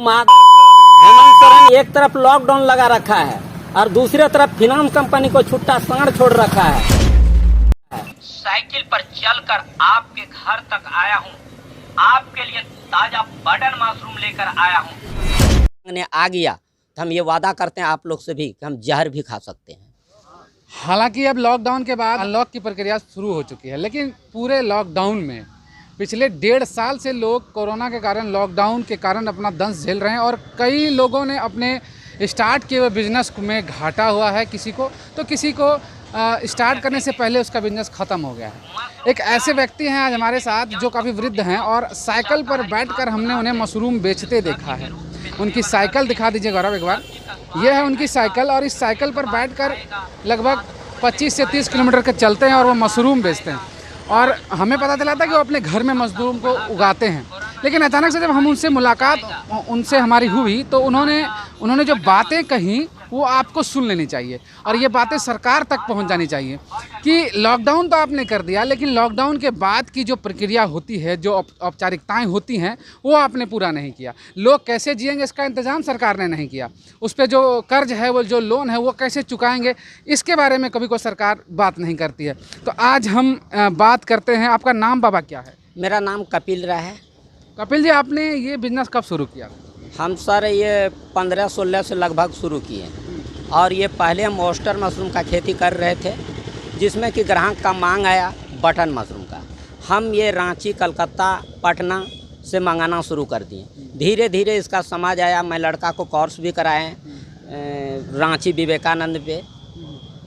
हेमंत सोरेन एक तरफ लॉकडाउन लगा रखा है और दूसरी तरफ फाइनेंस कंपनी को छुट्टा सांड छोड़ रखा है। साइकिल पर चलकर आपके घर तक आया हूँ, आपके लिए ताजा बटन मशरूम लेकर आया हूँ। ने आ गया तो हम ये वादा करते हैं आप लोग से भी कि हम जहर भी खा सकते हैं। हालांकि अब लॉकडाउन के बाद अनलॉक की प्रक्रिया शुरू हो चुकी है, लेकिन पूरे लॉकडाउन में पिछले 1.5 साल से लोग कोरोना के कारण, लॉकडाउन के कारण अपना दंश झेल रहे हैं और कई लोगों ने अपने स्टार्ट किए हुए बिजनेस में घाटा हुआ है। किसी को स्टार्ट करने से पहले उसका बिजनेस ख़त्म हो गया है। एक ऐसे व्यक्ति हैं आज हमारे साथ जो काफ़ी वृद्ध हैं और साइकिल पर बैठकर हमने उन्हें मशरूम बेचते देखा है। उनकी साइकिल दिखा दीजिए गौरव एक बार। ये है उनकी साइकिल और इस साइकिल पर बैठकर लगभग 25 से 30 किलोमीटर के चलते हैं और वो मशरूम बेचते हैं। और हमें पता चला था कि वो अपने घर में मशरूम को उगाते हैं, लेकिन अचानक से जब हम उनसे मुलाकात उनसे हमारी हुई तो उन्होंने जो बातें कही वो आपको सुन लेनी चाहिए और ये बातें सरकार तक पहुंच जानी चाहिए कि लॉकडाउन तो आपने कर दिया, लेकिन लॉकडाउन के बाद की जो प्रक्रिया होती है, जो औपचारिकताएं होती हैं, वो आपने पूरा नहीं किया। लोग कैसे जिएंगे इसका इंतज़ाम सरकार ने नहीं किया। उस पर जो कर्ज है, वो जो लोन है, वो कैसे चुकाएंगे, इसके बारे में कभी कोई सरकार बात नहीं करती है। तो आज हम बात करते हैं। आपका नाम बाबा क्या है? मेरा नाम कपिल रहा है। कपिल जी, आपने ये बिजनेस कब शुरू किया? हम सर ये 15-16 से लगभग शुरू किए और ये पहले हम ऑयस्टर मशरूम का खेती कर रहे थे, जिसमें कि ग्राहक का मांग आया बटन मशरूम का। हम ये रांची, कलकत्ता, पटना से मंगाना शुरू कर दिए। धीरे धीरे इसका समझ आया। मैं लड़का को कोर्स भी कराए रांची विवेकानंद पे,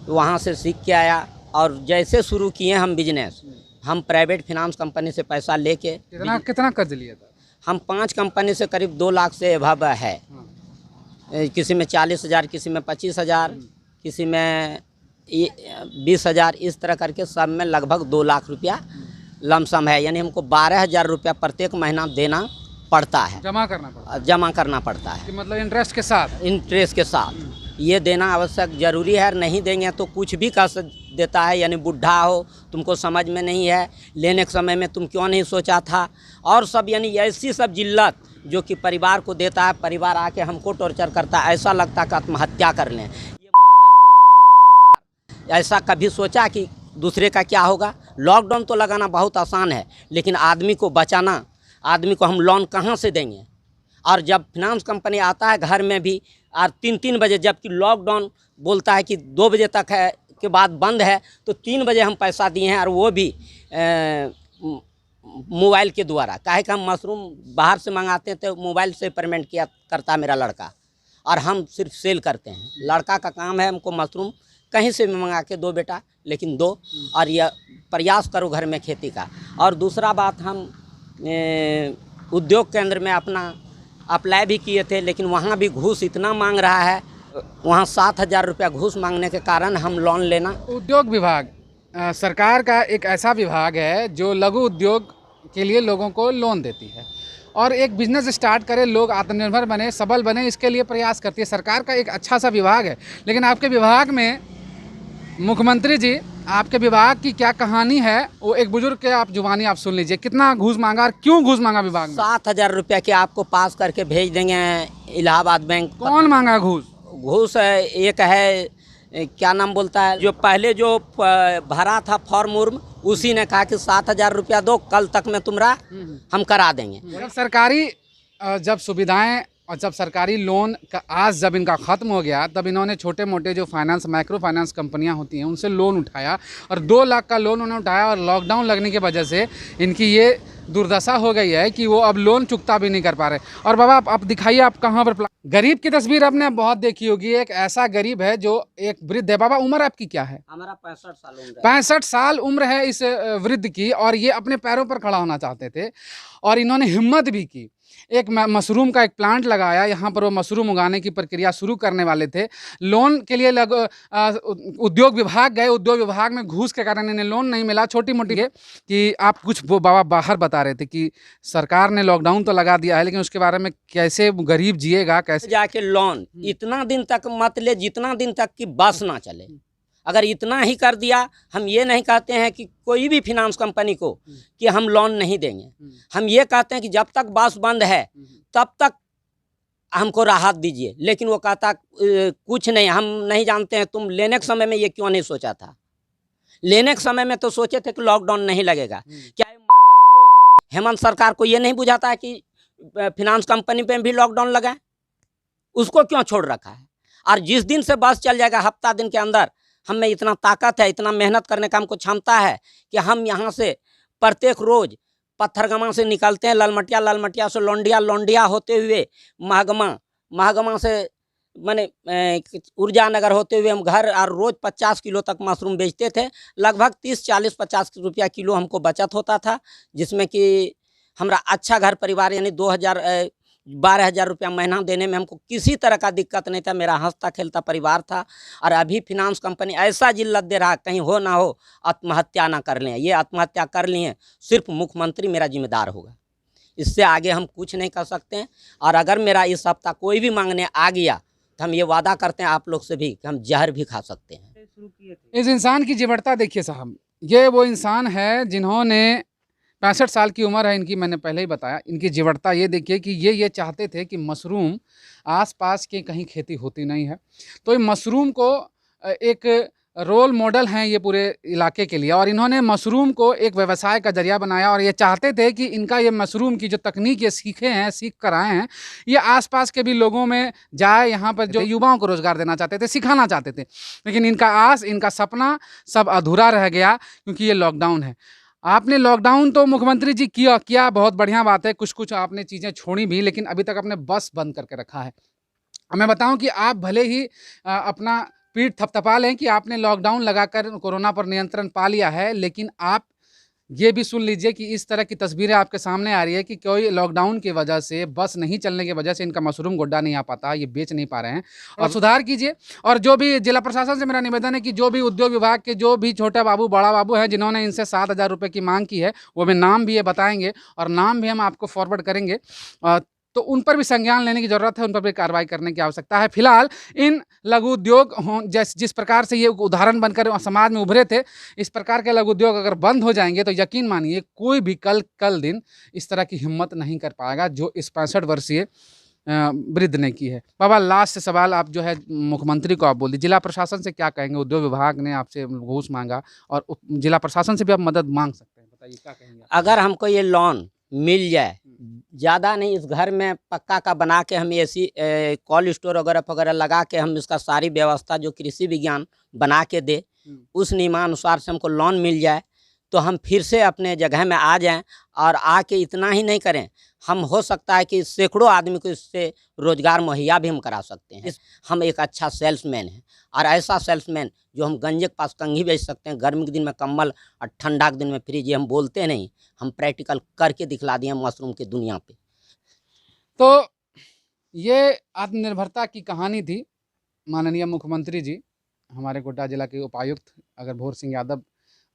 वहाँ से सीख के आया और जैसे शुरू किए हम बिजनेस, हम प्राइवेट फाइनेंस कंपनी से पैसा लेके। कितना कर्ज लिया था? हम 5 कंपनी से करीब 2 लाख से अभाव है। किसी में 40,000, किसी में 25,000, किसी में 20,000, इस तरह करके सब में लगभग 2 लाख रुपया लमसम है। यानी हमको 12,000 रुपया प्रत्येक महीना देना पड़ता है, जमा करना पड़ता है। मतलब इंटरेस्ट के साथ ये देना आवश्यक जरूरी है। नहीं देंगे तो कुछ भी कर देता है। यानी बुढ़ा हो, तुमको समझ में नहीं है, लेने के समय में तुम क्यों नहीं सोचा था, और सब यानी ऐसी सब जिल्लत जो कि परिवार को देता है। परिवार आके हमको टॉर्चर करता है, ऐसा लगता है कि आत्महत्या कर लें। ये मादरचोद हेमंत सरकार ऐसा कभी सोचा कि दूसरे का क्या होगा? लॉकडाउन तो लगाना बहुत आसान है, लेकिन आदमी को बचाना, आदमी को हम लोन कहाँ से देंगे? और जब फाइनेंस कंपनी आता है घर में भी और 3-3 बजे, जबकि लॉकडाउन बोलता है कि 2 बजे तक है के बाद बंद है, तो 3 बजे हम पैसा दिए हैं और वो भी मोबाइल के द्वारा। काहे कि हम मशरूम बाहर से मंगाते हैं तो मोबाइल से पेमेंट किया करता है मेरा लड़का, और हम सिर्फ सेल करते हैं। लड़का का काम है हमको मशरूम कहीं से भी मंगा के दो बेटा, लेकिन दो, और यह प्रयास करो घर में खेती का। और दूसरा बात, हम उद्योग केंद्र में अपना अप्लाई भी किए थे, लेकिन वहाँ भी घूस इतना मांग रहा है। वहाँ 7,000 रुपया घूस मांगने के कारण हम लोन लेना। उद्योग विभाग सरकार का एक ऐसा विभाग है जो लघु उद्योग के लिए लोगों को लोन देती है और एक बिजनेस स्टार्ट करे, लोग आत्मनिर्भर बने, सबल बने, इसके लिए प्रयास करती है। सरकार का एक अच्छा सा विभाग है, लेकिन आपके विभाग में मुख्यमंत्री जी, आपके विभाग की क्या कहानी है, वो एक बुजुर्ग के आप जुबानी आप सुन लीजिए। कितना घूस मांगा और क्यों घूस मांगा विभाग में? 7,000 रुपया के आपको पास करके भेज देंगे इलाहाबाद बैंक। कौन मांगा घूस? घूस एक है, क्या नाम बोलता है, जो पहले जो भरा था फॉर्म उर्म, उसी ने कहा कि 7,000 रुपया दो, कल तक में तुम्हारा हम करा देंगे। जब सरकारी जब सुविधाएं और जब सरकारी लोन का आज जब इनका ख़त्म हो गया, तब इन्होंने छोटे मोटे जो फाइनेंस, माइक्रो फाइनेंस कंपनियां होती हैं, उनसे लोन उठाया और 2 लाख का लोन उन्होंने उठाया। और लॉकडाउन लगने की वजह से इनकी ये दुर्दशा हो गई है कि वो अब लोन चुकता भी नहीं कर पा रहे। और बाबा, आप दिखाइए, आप कहाँ पर गरीब की तस्वीर आपने बहुत देखी होगी। एक ऐसा गरीब है जो एक वृद्ध है। बाबा, उम्र आपकी क्या है? हमारा 65 साल उम्र है। 65 साल उम्र है इस वृद्ध की, और ये अपने पैरों पर खड़ा होना चाहते थे और इन्होंने हिम्मत भी की। एक मशरूम का एक प्लांट लगाया, यहाँ पर वो मशरूम उगाने की प्रक्रिया शुरू करने वाले थे। लोन के लिए उद्योग विभाग गए, उद्योग विभाग में घूस के कारण इन्हें लोन नहीं मिला। छोटी मोटी है कि आप कुछ वो बाबा बाहर बता रहे थे कि सरकार ने लॉकडाउन तो लगा दिया है, लेकिन उसके बारे में कैसे गरीब जिएगा, कैसे जाके लोन इतना दिन तक मत ले जितना दिन तक की बस ना चले। अगर इतना ही कर दिया, हम ये नहीं कहते हैं कि कोई भी फिनांस कंपनी को कि हम लोन नहीं देंगे। हम ये कहते हैं कि जब तक बस बंद है तब तक हमको राहत दीजिए, लेकिन वो कहता कुछ नहीं, हम नहीं जानते हैं, तुम लेने के समय में ये क्यों नहीं सोचा था? लेने के समय में तो सोचे थे कि लॉकडाउन नहीं लगेगा। क्या ये मादरचोद हेमंत सरकार को ये नहीं बुझाता है कि फिनांस कंपनी पे भी लॉकडाउन लगा है? उसको क्यों छोड़ रखा है? और जिस दिन से बस चल जाएगा, हफ्ता दिन के अंदर, हम में इतना ताकत है, इतना मेहनत करने का हमको क्षमता है कि हम यहाँ से प्रत्येक रोज पत्थरगमा से निकलते हैं, ललमटिया, ललमटिया से लौंडिया, लौंडिया होते हुए महगमा, महगमा से माने ऊर्जा नगर होते हुए हम घर, और रोज़ 50 किलो तक मशरूम बेचते थे। लगभग 30, 40, 50 रुपया किलो हमको बचत होता था, जिसमें कि हमारा अच्छा घर परिवार यानी 12,000 रुपया महीना देने में हमको किसी तरह का दिक्कत नहीं था। मेरा हंसता खेलता परिवार था। और अभी फिनांस कंपनी ऐसा जिल्लत दे रहा है, कहीं हो ना हो आत्महत्या ना कर लें। ये आत्महत्या कर लिए, सिर्फ मुख्यमंत्री मेरा जिम्मेदार होगा, इससे आगे हम कुछ नहीं कर सकते हैं। और अगर मेरा इस हफ्ता कोई भी मांगने आ गया तो हम ये वादा करते हैं आप लोग से भी कि हम जहर भी खा सकते हैं। इस इंसान की जिवड़ता देखिए साहब, ये वो इंसान है जिन्होंने 65 साल की उम्र है इनकी, मैंने पहले ही बताया। इनकी जिवड़ता ये देखिए कि ये चाहते थे कि मशरूम आसपास के कहीं खेती होती नहीं है, तो ये मशरूम को एक रोल मॉडल हैं ये पूरे इलाके के लिए, और इन्होंने मशरूम को एक व्यवसाय का जरिया बनाया। और ये चाहते थे कि इनका ये मशरूम की जो तकनीक ये सीखे हैं, सीख कर आए हैं, ये आसपास के भी लोगों में जाए। यहाँ पर जो युवाओं को रोज़गार देना चाहते थे, सिखाना चाहते थे, लेकिन इनका आस, इनका सपना सब अधूरा रह गया क्योंकि ये लॉकडाउन है। आपने लॉकडाउन तो मुख्यमंत्री जी किया बहुत बढ़िया बात है, कुछ आपने चीज़ें छोड़ी भी, लेकिन अभी तक आपने बस बंद करके रखा है। मैं बताऊं कि आप भले ही अपना पीठ थपथपा लें कि आपने लॉकडाउन लगाकर कोरोना पर नियंत्रण पा लिया है, लेकिन आप ये भी सुन लीजिए कि इस तरह की तस्वीरें आपके सामने आ रही है कि कोई लॉकडाउन की वजह से, बस नहीं चलने की वजह से इनका मशरूम गोड्डा नहीं आ पाता, ये बेच नहीं पा रहे हैं, और सुधार कीजिए। और जो भी जिला प्रशासन से मेरा निवेदन है कि जो भी उद्योग विभाग के जो भी छोटे बाबू, बड़ा बाबू हैं जिन्होंने इनसे 7,000 रुपये की मांग की है, वो भी नाम भी ये बताएंगे और नाम भी हम आपको फॉरवर्ड करेंगे, तो उन पर भी संज्ञान लेने की ज़रूरत है, उन पर भी कार्रवाई करने की आवश्यकता है। फिलहाल इन लघु उद्योग हों, जिस प्रकार से ये उदाहरण बनकर समाज में उभरे थे, इस प्रकार के लघु उद्योग अगर बंद हो जाएंगे तो यकीन मानिए कोई भी कल दिन इस तरह की हिम्मत नहीं कर पाएगा जो इस 65 वर्षीय वृद्ध ने की है। बाबा, लास्ट सवाल आप जो है मुख्यमंत्री को आप बोल दीजिए, जिला प्रशासन से क्या कहेंगे? उद्योग विभाग ने आपसे घूस मांगा और जिला प्रशासन से भी आप मदद मांग सकते हैं, बताइए क्या कहेंगे? अगर हमको ये लोन मिल जाए, ज़्यादा नहीं, इस घर में पक्का का बना के हम ऐसी कोल्ड स्टोर वगैरह लगा के हम इसका सारी व्यवस्था जो कृषि विज्ञान बना के दे, उस नियमानुसार से हमको लोन मिल जाए तो हम फिर से अपने जगह में आ जाएं। और आके इतना ही नहीं करें, हम हो सकता है कि सैकड़ों आदमी को इससे रोज़गार मुहैया भी हम करा सकते हैं। हम एक अच्छा सेल्समैन हैं, और ऐसा सेल्समैन जो हम गंजे के पास कंघी बेच सकते हैं, गर्मी के दिन में कम्बल और ठंडा के दिन में फ्रिज। ये हम बोलते नहीं, हम प्रैक्टिकल करके दिखला दिए मशरूम की दुनिया पे। तो ये आत्मनिर्भरता की कहानी थी। माननीय मुख्यमंत्री जी, हमारे गोड्डा जिला के उपायुक्त अगर सिंह यादव,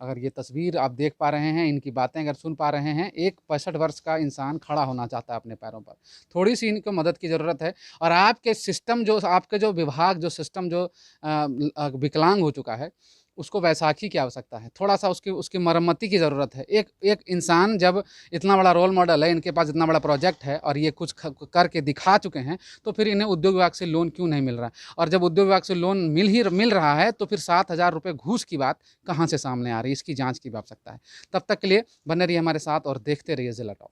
अगर ये तस्वीर आप देख पा रहे हैं, इनकी बातें अगर सुन पा रहे हैं, एक 65 वर्ष का इंसान खड़ा होना चाहता है अपने पैरों पर, थोड़ी सी इनको मदद की ज़रूरत है। और आपके सिस्टम जो, आपके जो विभाग, जो सिस्टम जो विकलांग हो चुका है, उसको वैसाखी की आवश्यकता है, थोड़ा सा उसकी मरम्मती की ज़रूरत है। एक इंसान जब इतना बड़ा रोल मॉडल है, इनके पास इतना बड़ा प्रोजेक्ट है और ये कुछ करके दिखा चुके हैं, तो फिर इन्हें उद्योग विभाग से लोन क्यों नहीं मिल रहा है? और जब उद्योग विभाग से लोन मिल रहा है तो फिर 7,000 रुपये घूस की बात कहाँ से सामने आ रही है? इसकी जाँच की भी आवश्यकता है। तब तक के लिए बने रहिए हमारे साथ और देखते रहिए जिला टॉप।